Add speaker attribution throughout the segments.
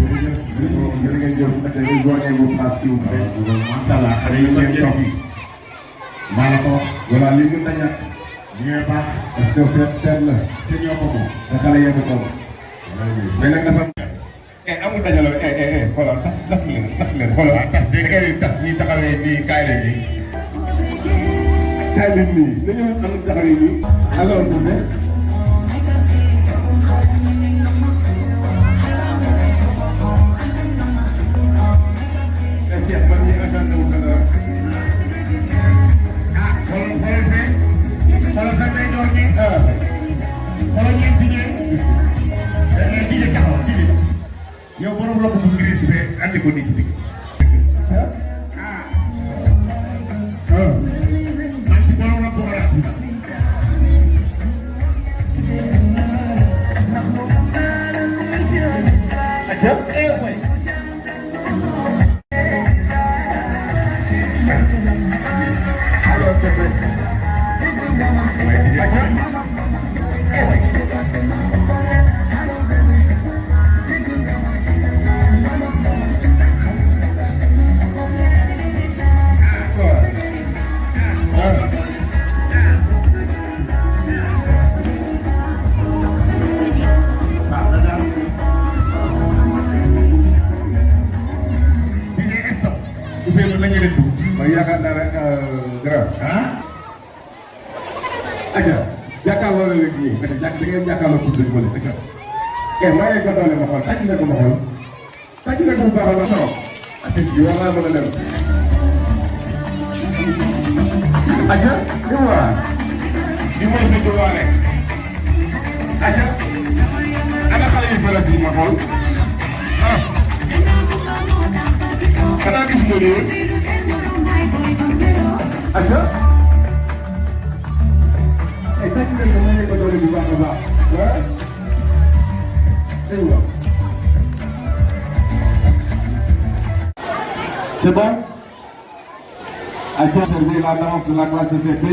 Speaker 1: jërëjëf ak dañuy joxe bu paas ci wu macha allah xale yu ngeen toog yi maa la ko voilà li mën na ñàkk ñu ngi baax parce que feet la te ñoo ko moom te xale yee ko toog mais nag dafa amul dajaloo xoolal tas leen xoolal tas bi da ngay tas ñi taxawee nii kaay leen nii dañoo am taxawee nii alors bu ne yow borom loxo bu gris be andi ko nit bi man ci borom loxo bu rax aja way yaakaar naa rek grand aja jàkkaarloo la léegi nii da ngeen jàkkaarloo pour dëgg bële dëgg maa ngi ko doole ma xool tàcc na ko ma xool tàcc na ko bu baax a baax asin bi war naa mën a dem aja li mu waa li mooy sa droit rek aja ana xale yu fële si ma xool xanaa gis nga nii aja ay tàcc na ko ma ne ko doole bu baax a baax aywa c'est bon aja observer la danse de la classe de CP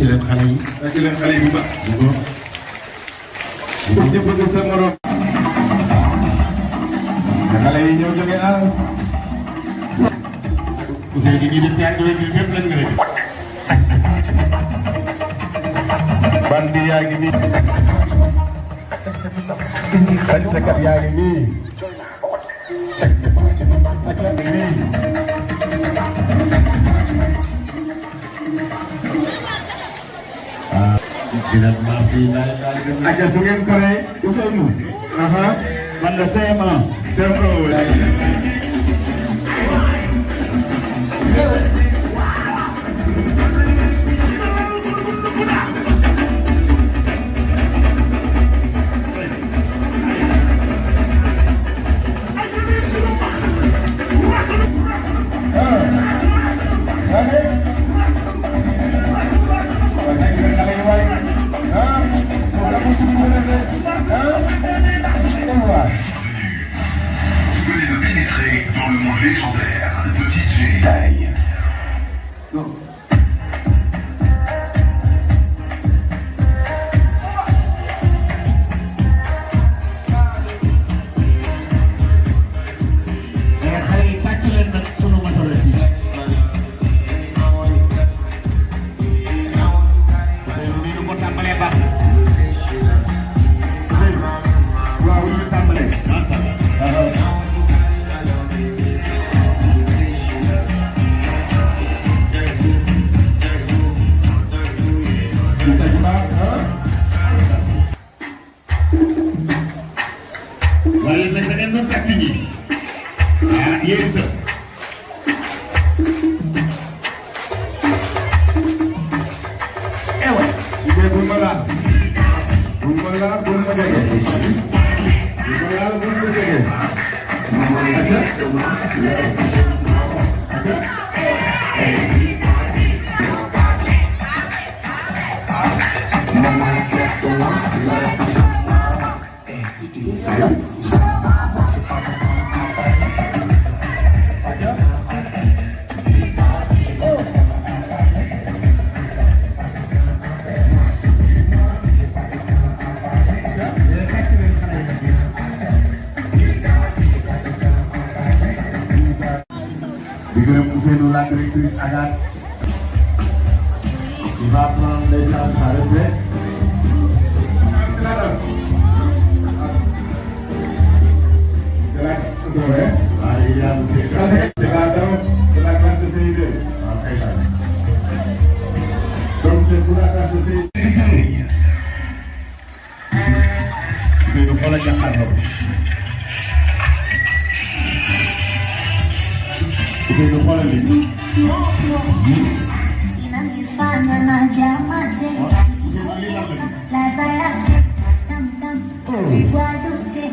Speaker 1: leen xale yi. tàcc leen xale yi bu baax. bu ko bëgg sa morom. xale yi ñëw jóge àll. Ousseyn gi ñuy def ci àdduna bi ñëpp lañ nga rek. bandi yaa ngi nii. tàcckat yaa ngi nii. tàcckat yaa ngi nii. aja su ngeen paree Ousseynou. man la CM1.
Speaker 2: Légendaire de DJ Taille.
Speaker 1: Waaye nag da ngeen doon takk ñi ah yéen itam ewa liggéey bul ma laal bul ma laal bul ma jege bul ma laal bul ma jege di gërëm Ousseynou la directrice Agathe qui va prendre les charges à retraite.
Speaker 3: Inanifanya na jamade ladha yake tam igwaduke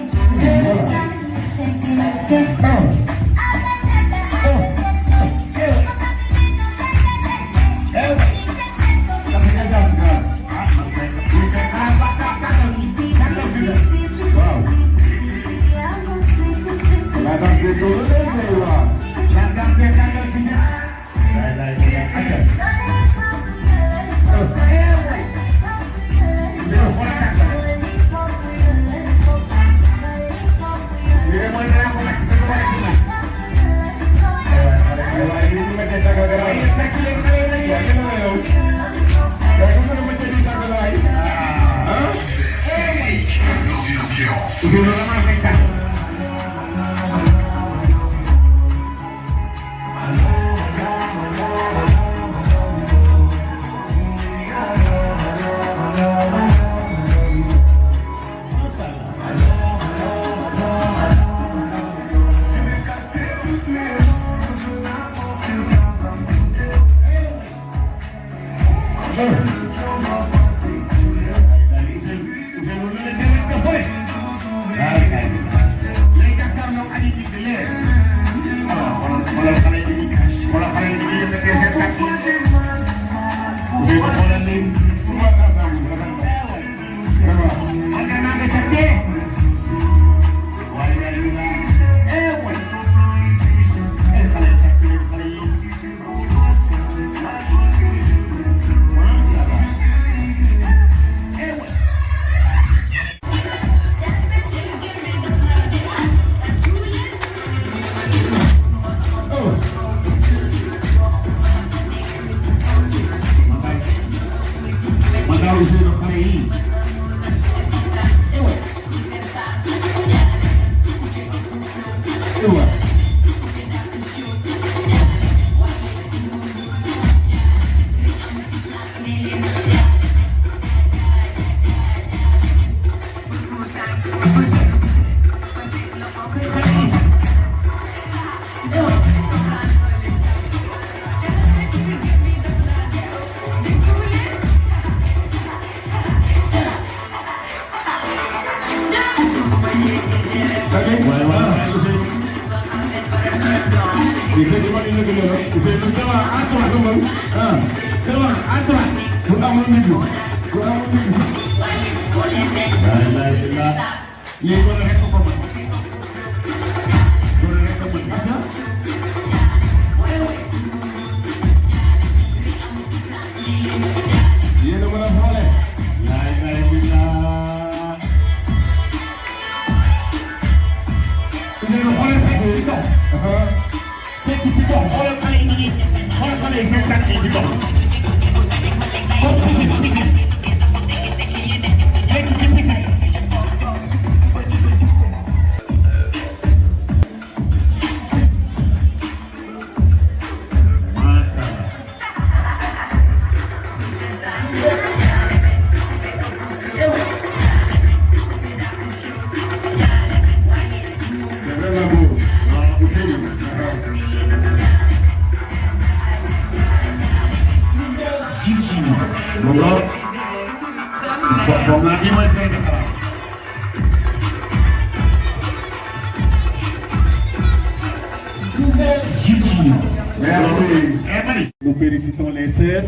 Speaker 1: Merci. Nous félicitons les sœurs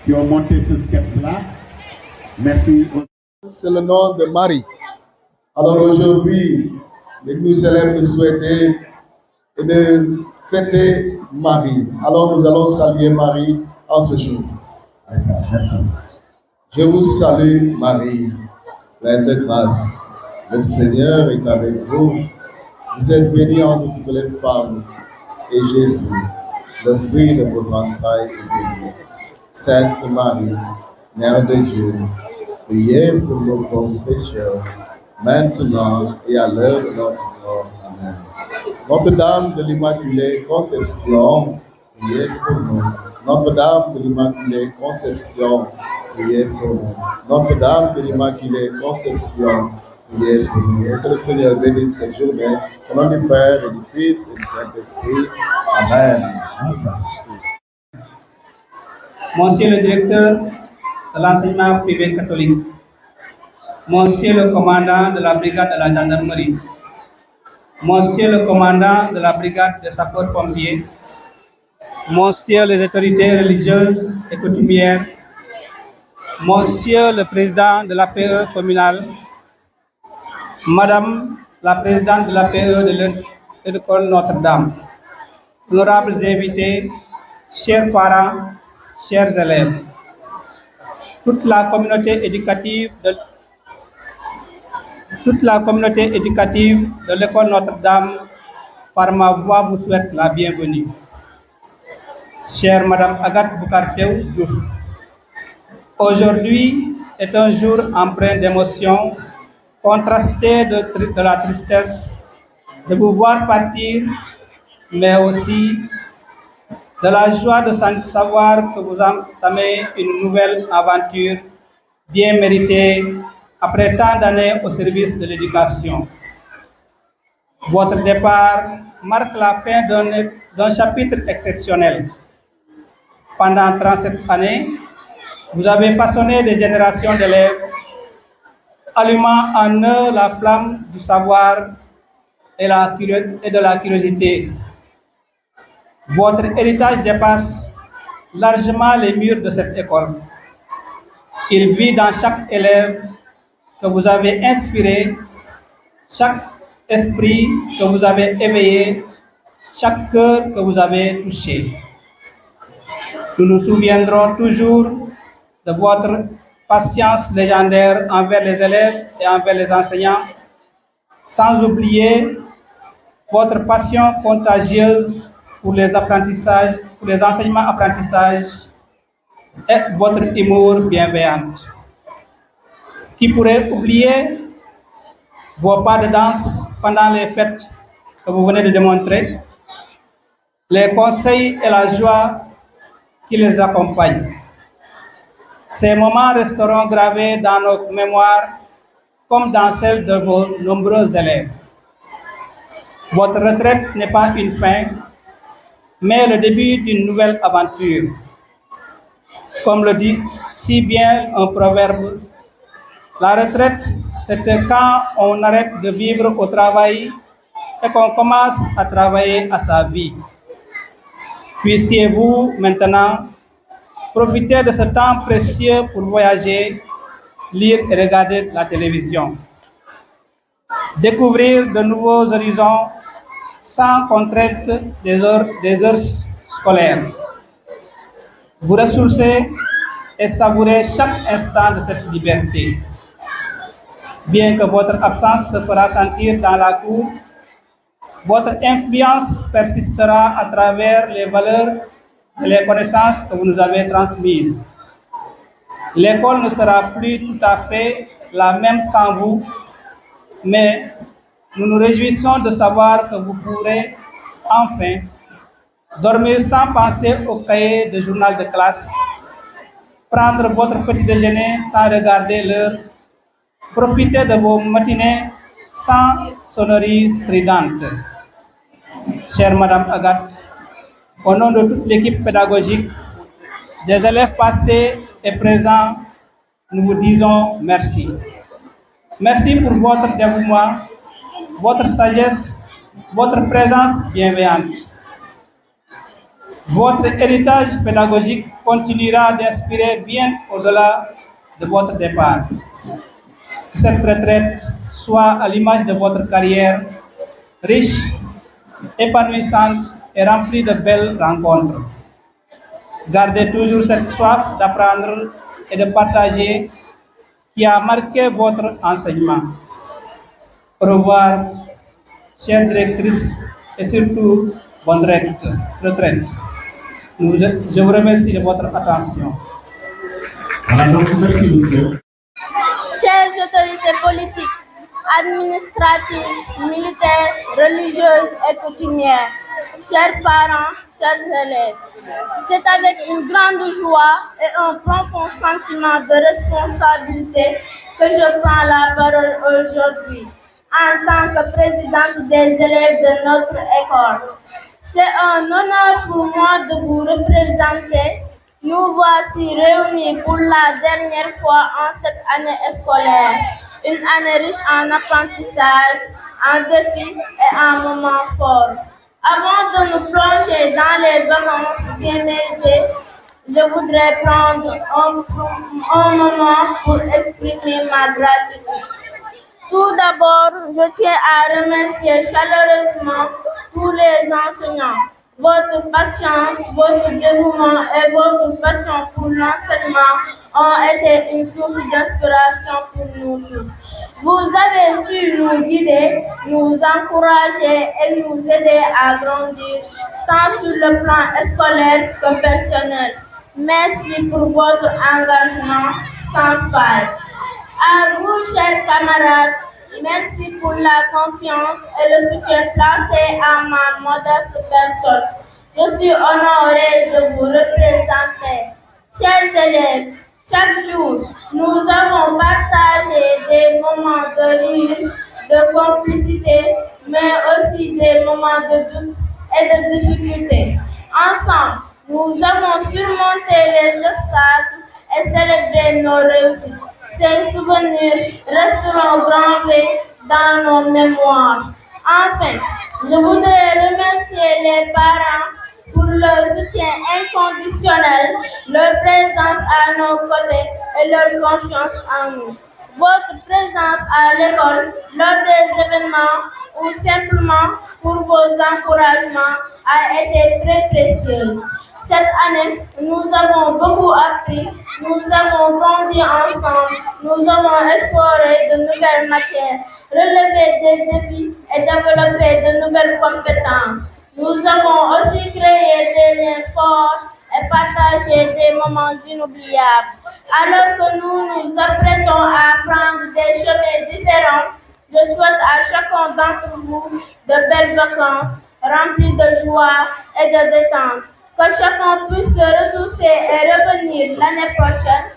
Speaker 1: qui ont monté ce sketch-là. Merci.
Speaker 4: C'est le nom de Marie. Alors aujourd'hui, l'Église célèbre de souhaiter et de fêter Marie. Alors nous allons saluer Marie en ce jour.
Speaker 1: Merci.
Speaker 4: Je vous salue Marie, pleine de grâce. Le Seigneur est avec vous. Vous êtes bénie entre toutes les femmes. Et Jésus, le fruit de vos entrailles, est béni. Sainte Marie, Mère de Dieu, priez pour nos pauvres pécheurs, maintenant et à l'heure de notre mort. Amen. Notre-Dame de l'Immaculée Conception, priez pour nous. Notre-Dame de l'Immaculée Conception, priez pour nous. Notre-Dame de l'Immaculée Conception, priez pour nous. Et que le Seigneur bénisse cette journée, au nom du Père et du Fils et du Saint-Esprit. Amen.
Speaker 5: Monsieur le directeur de l'enseignement privé catholique, Monsieur le commandant de la brigade de la gendarmerie, Monsieur le commandant de la brigade des sapeurs-pompiers, Monsieur les autorités religieuses et coutumières, Monsieur le président de l'APE communale, Madame la présidente de l'APE de l'école Notre-Dame, honorables invités, chers parents, chers élèves, toute la communauté éducative de l'école Notre-Dame, par ma voix, vous souhaite la bienvenue. Chère Madame Agathe Boukarteou Diouf, aujourd'hui est un jour empreint d'émotion, contrasté de la tristesse de vous voir partir, mais aussi de la joie de savoir que vous entamez une nouvelle aventure bien méritée après tant d'années au service de l'éducation. Votre départ marque la fin d'un chapitre exceptionnel. Pendant 37 années, vous avez façonné des générations d'élèves, allumant en eux la flamme du savoir et de la curiosité. Votre héritage dépasse largement les murs de cette école. Il vit dans chaque élève que vous avez inspiré, chaque esprit que vous avez éveillé, chaque cœur que vous avez touché. Nous nous souviendrons toujours de votre patience légendaire envers les élèves et envers les enseignants, sans oublier votre passion contagieuse pour les apprentissages, pour les enseignements-apprentissages et votre humour bienveillant. Qui pourrait oublier vos pas de danse pendant les fêtes que vous venez de démontrer, les conseils et la joie qui les accompagnent. Ces moments resteront gravés dans nos mémoires comme dans celles de vos nombreux élèves. Votre retraite n'est pas une fin, mais le début d'une nouvelle aventure. Comme le dit si bien un proverbe, la retraite, c'est quand on arrête de vivre au travail et qu'on commence à travailler à sa vie. Puissiez-vous maintenant profiter de ce temps précieux pour voyager, lire et regarder la télévision. Découvrir de nouveaux horizons sans contrainte des heures scolaires. Vous ressourcer et savourer chaque instant de cette liberté. Bien que votre absence se fera sentir dans la cour, votre influence persistera à travers les valeurs et les connaissances que vous nous avez transmises. L'école ne sera plus tout à fait la même sans vous, mais nous nous réjouissons de savoir que vous pourrez enfin dormir sans penser au cahier de journal de classe, prendre votre petit déjeuner sans regarder l'heure, profiter de vos matinées sans sonneries stridentes. Chère Madame Agathe, au nom de toute l'équipe pédagogique, des élèves passés et présents, nous vous disons merci. Merci pour votre dévouement, votre sagesse, votre présence bienveillante. Votre héritage pédagogique continuera d'inspirer bien au-delà de votre départ. Que cette retraite soit à l'image de votre carrière, riche, épanouissante et remplie de belles rencontres. Gardez toujours cette soif d'apprendre et de partager qui a marqué votre enseignement. Au revoir, chère directrice, et surtout, bonne retraite. Je vous remercie de votre attention.
Speaker 1: Merci, monsieur.
Speaker 6: Chères autorités politiques, administratives, militaires, religieuses et coutumières, chers parents, chers élèves, c'est avec une grande joie et un profond sentiment de responsabilité que je prends la parole aujourd'hui en tant que présidente des élèves de notre école. C'est un honneur pour moi de vous représenter. Nous voici réunis pour la dernière fois en cette année scolaire, une année riche en apprentissage, en défis et en moments forts. Avant de nous plonger dans les vacances bien méritées, je voudrais prendre un moment pour exprimer ma gratitude. Tout d'abord, je tiens à remercier chaleureusement tous les enseignants. Votre patience, votre dévouement et votre passion pour l'enseignement ont été une source d'inspiration pour nous tous. Vous avez su nous guider, nous encourager et nous aider à grandir, tant sur le plan scolaire que personnel. Merci pour votre engagement sans faille. À vous, chers camarades, merci pour la confiance et le soutien placé à ma modeste personne. Je suis honorée de vous représenter. Chers élèves, chaque jour, nous avons partagé des moments de rire, de complicité, mais aussi des moments de doute et de difficulté. Ensemble, nous avons surmonté les obstacles et célébré nos réussites. Ces souvenirs resteront gravés dans nos mémoires. Enfin, je voudrais remercier les parents pour leur soutien inconditionnel, leur présence à nos côtés et leur confiance en nous. Votre présence à l'école, lors des événements ou simplement pour vos encouragements a été très précieuse. Cette année, nous avons beaucoup appris, nous avons grandi ensemble, nous avons exploré de nouvelles matières, relevé des défis et développé de nouvelles compétences. Nous avons aussi créé des liens forts et partagé des moments inoubliables. Alors que nous nous apprêtons à prendre des chemins différents, Je souhaite à chacun d'entre vous de belles vacances, remplies de joie et de détente. Que chacun puisse se ressourcer et revenir l'année prochaine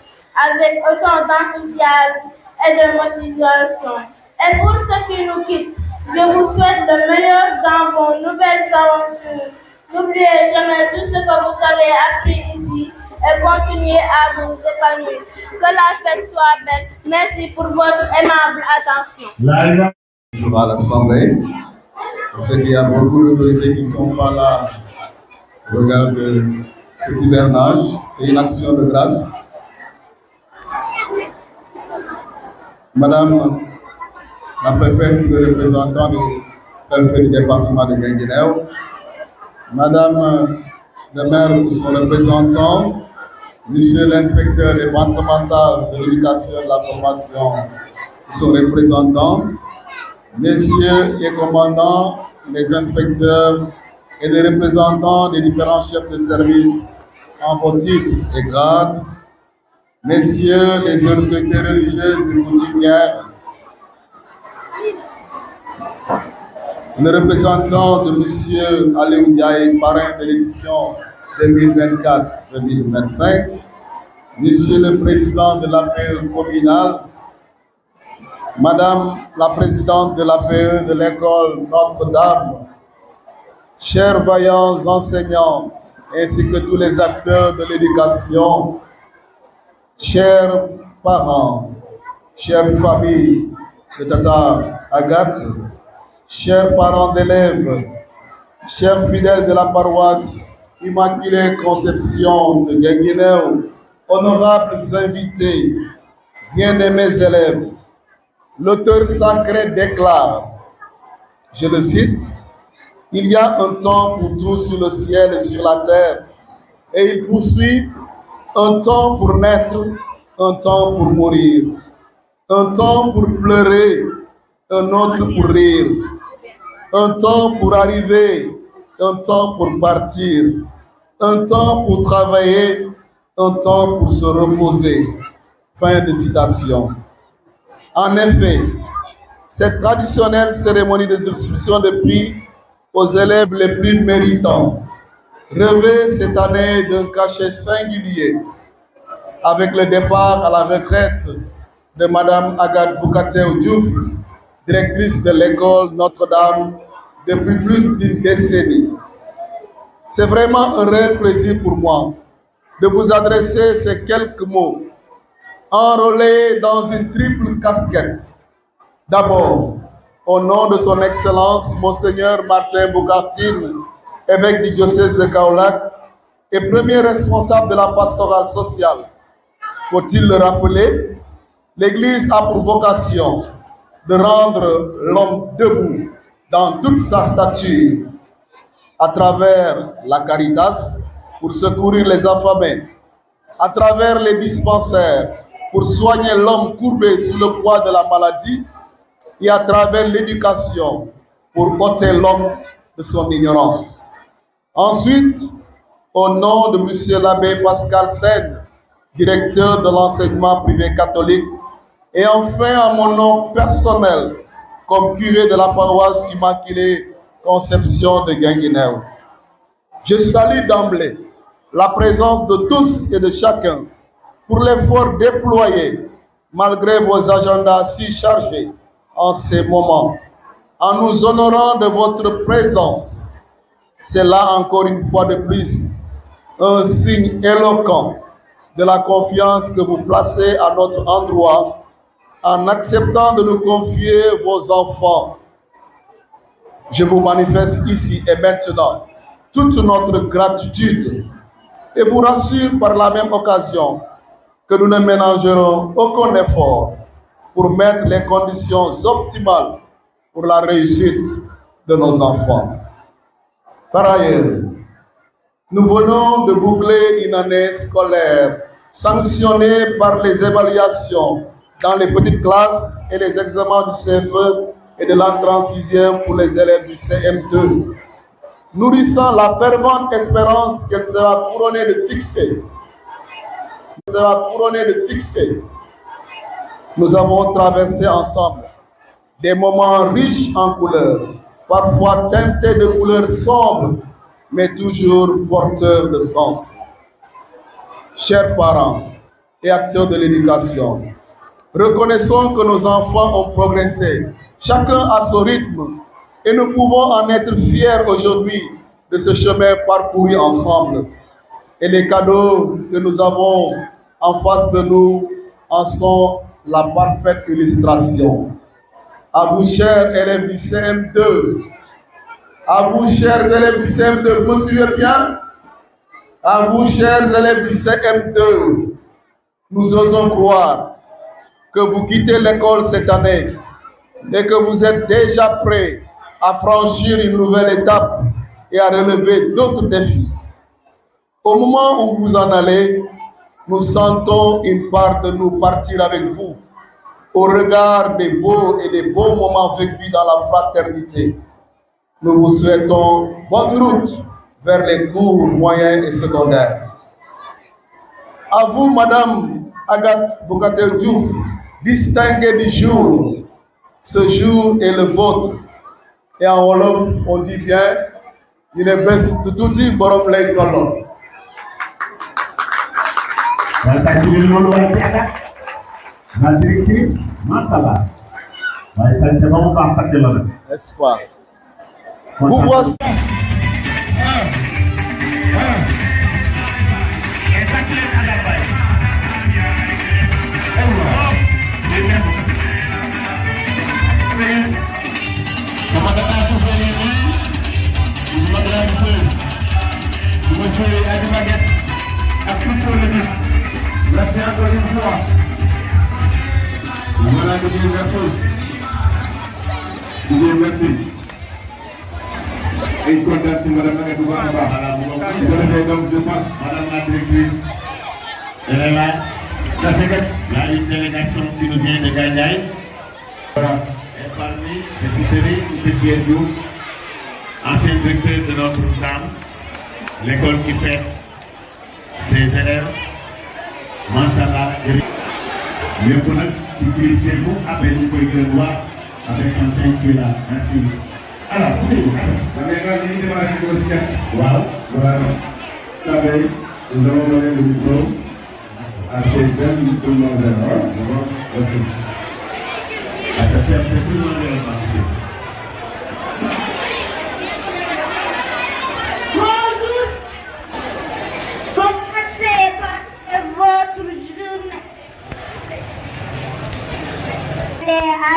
Speaker 6: avec autant d'enthousiasme et de motivation. Et pour ceux qui nous quittent, je vous souhaite le meilleur dans vos nouvelles aventures. N'oubliez jamais tout ce que vous avez appris ici et continuez à vous épanouir. Que la fête soit belle. Merci pour votre aimable attention.
Speaker 4: Bonjour à l'Assemblée. Je sais qu'il y a beaucoup d'autorités qui ne sont pas là. Regardez cet hivernage. C'est une action de grâce. Madame la préfète, le représentant du préfet du département de Guinguinéo, Madame le maire ou son représentant, Monsieur l'inspecteur départemental de l'éducation et de la formation ou son représentant, Messieurs les commandants, les inspecteurs et les représentants des différents chefs de service en vos titres et grades, Messieurs les autorités religieuses et coutumières, le représentant de M. Aliou Ndiaye, parrain de l'édition 2024-2025, Monsieur le président de l'APE communale, Madame la présidente de l'APE de l'école Notre-Dame, chers vaillants enseignants, ainsi que tous les acteurs de l'éducation, chers parents, chères familles de Tata Agathe, chers parents d'élèves, chers fidèles de la paroisse Immaculée Conception de Guinguinéo, honorables invités, bien-aimés élèves, l'auteur sacré déclare, je le cite, « Il y a un temps pour tout sur le ciel et sur la terre. » Et il poursuit, « Un temps pour naître, un temps pour mourir, un temps pour pleurer, un autre pour rire, un temps pour arriver, un temps pour partir, un temps pour travailler, un temps pour se reposer. » Fin de citation. En effet, cette traditionnelle cérémonie de distribution de prix aux élèves les plus méritants revêt cette année d'un cachet singulier avec le départ à la retraite de Mme Agathe Boukatew Diouf, directrice de l'école Notre-Dame depuis plus d'une décennie. C'est vraiment un réel plaisir pour moi de vous adresser ces quelques mots enrôlés dans une triple casquette. D'abord, au nom de son Excellence, Monseigneur Martin Boukartine, évêque du diocèse de Kaolack et premier responsable de la pastorale sociale. Faut-il le rappeler, l'Église a pour vocation de rendre l'homme debout dans toute sa stature, à travers la Caritas pour secourir les affamés, à travers les dispensaires pour soigner l'homme courbé sous le poids de la maladie, et à travers l'éducation pour ôter l'homme de son ignorance. Ensuite, au nom de M. l'abbé Pascal Sen, directeur de l'enseignement privé catholique, et enfin à mon nom personnel comme curé de la paroisse Immaculée Conception de Guinguinéo, je salue d'emblée la présence de tous et de chacun pour l'effort déployé malgré vos agendas si chargés en ces moments, en nous honorant de votre présence. C'est là encore une fois de plus un signe éloquent de la confiance que vous placez à notre endroit en acceptant de nous confier vos enfants. Je vous manifeste ici et maintenant toute notre gratitude et vous rassure par la même occasion que nous ne ménagerons aucun effort pour mettre les conditions optimales pour la réussite de nos enfants. Par ailleurs, nous venons de boucler une année scolaire sanctionnée par les évaluations dans les petites classes et les examens du CFE et de l'entrée en sixième pour les élèves du CM2, nourrissant la fervente espérance qu'elle sera couronnée de succès. Nous avons traversé ensemble des moments riches en couleurs, parfois teintés de couleurs sombres, mais toujours porteurs de sens. Chers parents et acteurs de l'éducation, reconnaissons que nos enfants ont progressé, chacun à son rythme, et nous pouvons en être fiers aujourd'hui de ce chemin parcouru ensemble. Et les cadeaux que nous avons en face de nous en sont la parfaite illustration. À vous, chers élèves du CM2, à vous, chers élèves du CM2, vous me suivez bien? À vous, chers élèves du CM2, nous osons croire que vous quittez l'école cette année et que vous êtes déjà prêts à franchir une nouvelle étape et à relever d'autres défis. Au moment où vous en allez, nous sentons une part de nous partir avec vous au regard des beaux et des beaux moments vécus dans la fraternité. Nous vous souhaitons bonne route vers les cours moyens et secondaires. À vous, Madame Agathe Bougatel Diouf, distinguée du jour. Ce jour est le vôtre. Et en Wolof, on dit bien, il est best de tout dit, borom lay tollo.
Speaker 1: La directrice, Masala. C'est bon, on va partir là.
Speaker 4: N'est-ce pas? Vous voici.
Speaker 1: Merci encore une fois. Voilà de bien la chose. Merci. Et content si Madame Agathe donc je passe Madame la directrice. Elle est là. Ça c'est que il y a une délégation qui nous vient de Ganyaï. Voilà. Et parmi, je citerai M. Pierre Diouf, ancien directeur de Notre-Dame, l'école qui fait ses élèves. Mashallah, mais pour chez vous, après nous pouvons voir avec un temps qui est là. Merci. Alors, c'est vous. La méthode est de la négociation. Voilà. Vous savez, nous avons donné le micro à ces deux micros modernes. À cette personne moderne.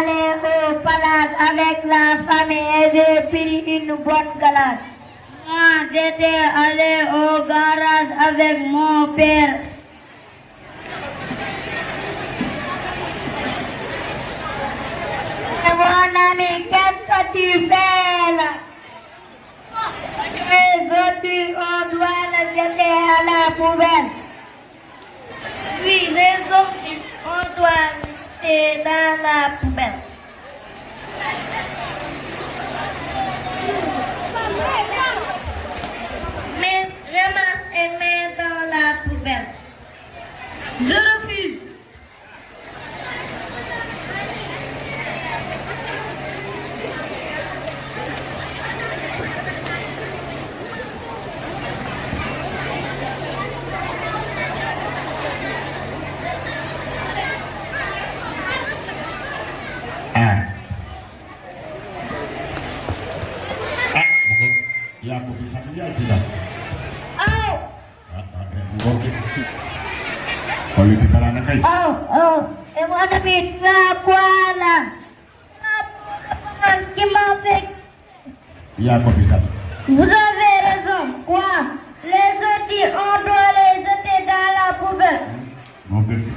Speaker 3: Aller au palace avec la famille et j'ai pris une bonne galade. Moi, j'étais allé au garage avec mon père. Et mon ami, qu'est-ce que tu fais là? Aujourd'hui, on doit le jeter à la poubelle. Oui, aujourd'hui, on doit et dans la poubelle. Mais ramasse et mets dans la poubelle. Je refuse.
Speaker 1: Il y a beaucoup de familial qui est là.
Speaker 3: Et mon ami, là, quoi là? Qui m'a fait?
Speaker 1: Il y a beaucoup de ça.
Speaker 3: Vous avez raison. Quoi? Les autres, on doit les jeter dans la poubelle.
Speaker 1: Mon bébé.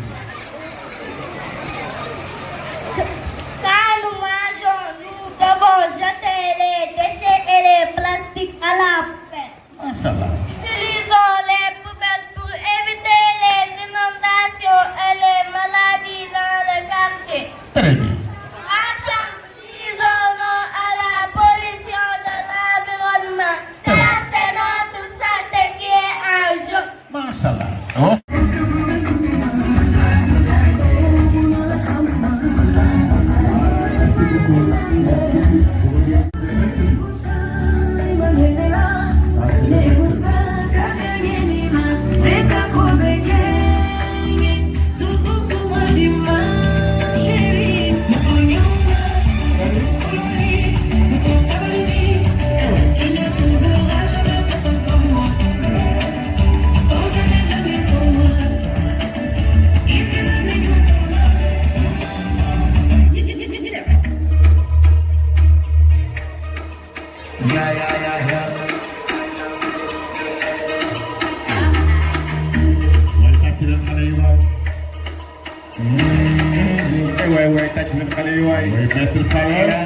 Speaker 6: Quand nous mangeons, nous devons jeter les déchets et les plastiques à la poubelle. Utilisons les poubelles pour éviter les inondations et les maladies dans le quartier.
Speaker 1: Très bien.
Speaker 6: Ensemble, disons non à la pollution de l'environnement. Car c'est notre santé qui est en jeu.
Speaker 1: waay tàcc leen xale yi waay maître Falla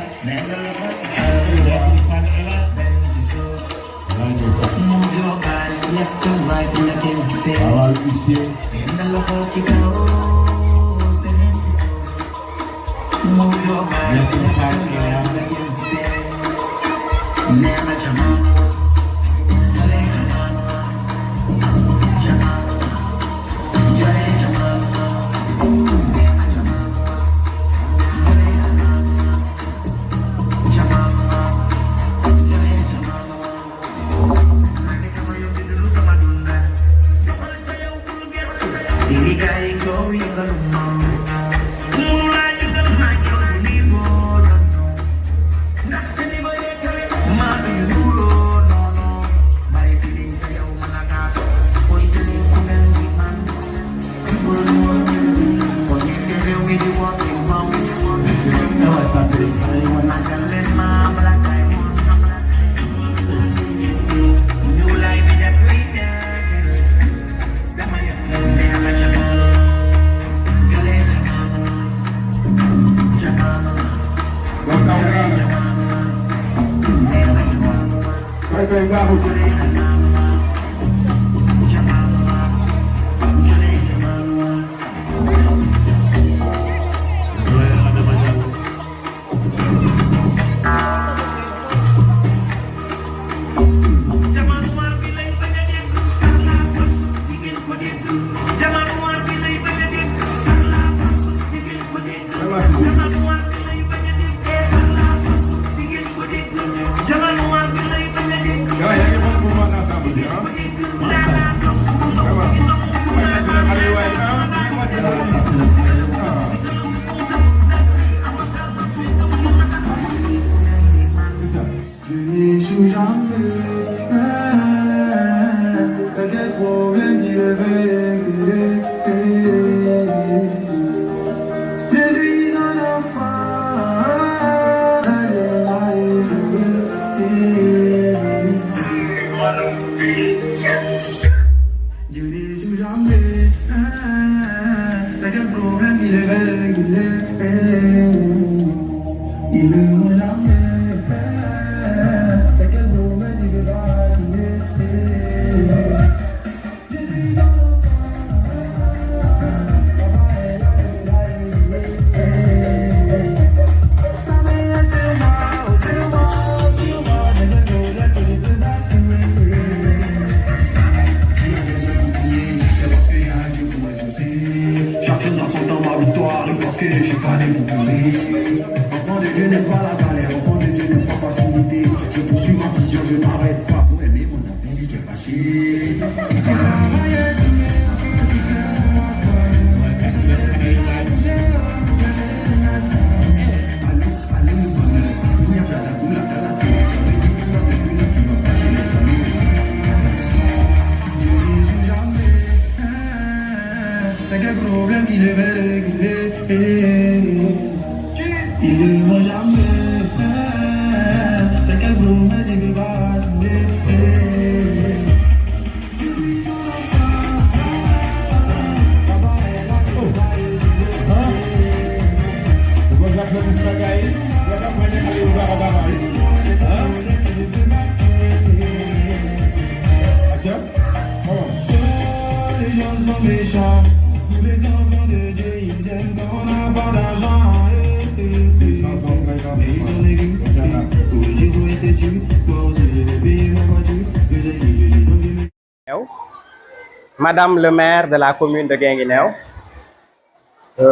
Speaker 7: Madame le maire de la commune de Guinguinéo,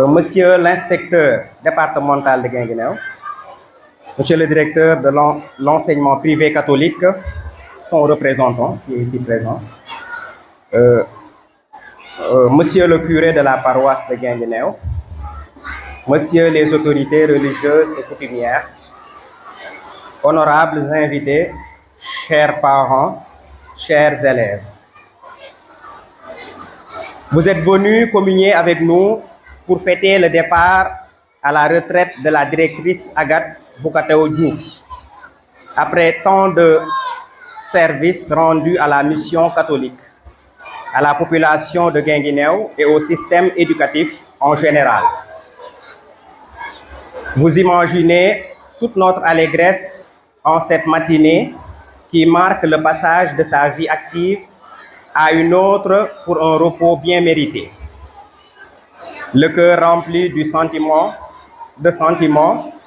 Speaker 7: Monsieur l'inspecteur départemental de Guinguinéo, Monsieur le directeur de l'enseignement privé catholique, son représentant qui est ici présent, Monsieur le curé de la paroisse de Guinguinéo, Monsieur les autorités religieuses et coutumières, honorables invités, chers parents, chers élèves. Vous êtes venus communier avec nous pour fêter le départ à la retraite de la directrice Agathe Boukateo Diouf, après tant de services rendus à la mission catholique, à la population de Guinguinéo et au système éducatif en général. Vous imaginez toute notre allégresse en cette matinée qui marque le passage de sa vie active à une autre pour un repos bien mérité. Le cœur rempli du sentiment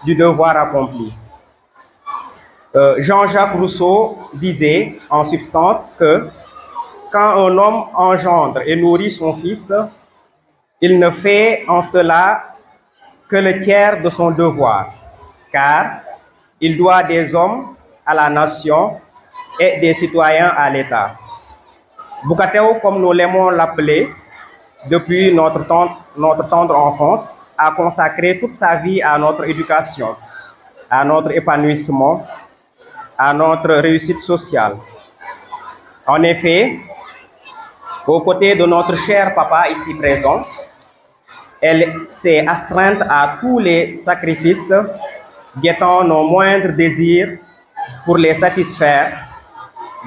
Speaker 7: du devoir accompli. Jean-Jacques Rousseau disait en substance que quand un homme engendre et nourrit son fils, il ne fait en cela que le tiers de son devoir, car il doit des hommes à la nation et des citoyens à l'État. Bougatel, comme nous l'aimons l'appeler, depuis notre tendre enfance, a consacré toute sa vie à notre éducation, à notre épanouissement, à notre réussite sociale. En effet, aux côtés de notre cher papa ici présent, elle s'est astreinte à tous les sacrifices, guettant nos moindres désirs pour les satisfaire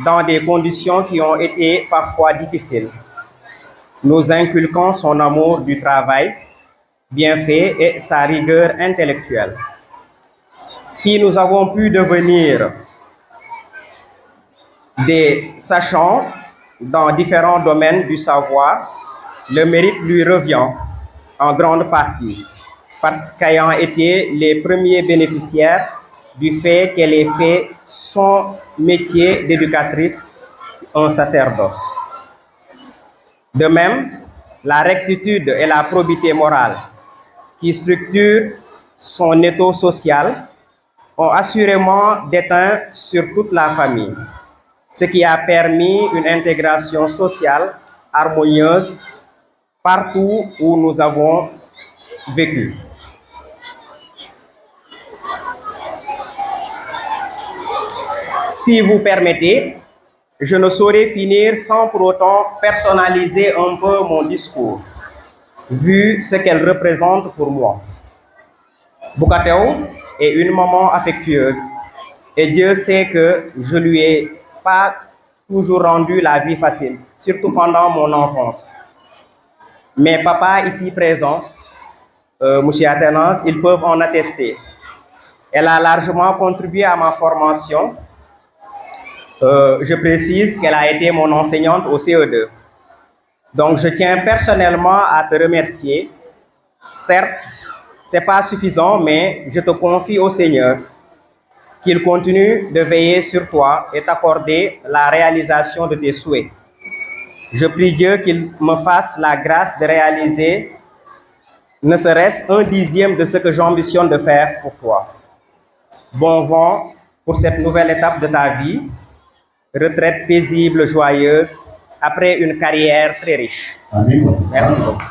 Speaker 7: dans des conditions qui ont été parfois difficiles, nous inculquant son amour du travail bien fait et sa rigueur intellectuelle. Si nous avons pu devenir des sachants dans différents domaines du savoir, le mérite lui revient en grande partie, parce qu'ayant été les premiers bénéficiaires du fait qu'elle ait fait son métier d'éducatrice un sacerdoce. De même, la rectitude et la probité morale qui structurent son étau social ont assurément déteint sur toute la famille, ce qui a permis une intégration sociale harmonieuse partout où nous avons vécu. Si vous permettez, je ne saurais finir sans pour autant personnaliser un peu mon discours, vu ce qu'elle représente pour moi. Bougatel est une maman affectueuse et Dieu sait que je ne lui ai pas toujours rendu la vie facile, surtout pendant mon enfance. Mes papas ici présents, M. Athénas, ils peuvent en attester. Elle a largement contribué à ma formation. Je précise qu'elle a été mon enseignante au CE2. Donc, je tiens personnellement à te remercier. Certes, ce n'est pas suffisant, mais je te confie au Seigneur qu'il continue de veiller sur toi et t'accorder la réalisation de tes souhaits. Je prie Dieu qu'il me fasse la grâce de réaliser ne serait-ce un dixième de ce que j'ambitionne de faire pour toi. Bon vent pour cette nouvelle étape de ta vie. Retraite paisible, joyeuse, après une carrière très riche.
Speaker 1: Amen.
Speaker 7: Merci beaucoup.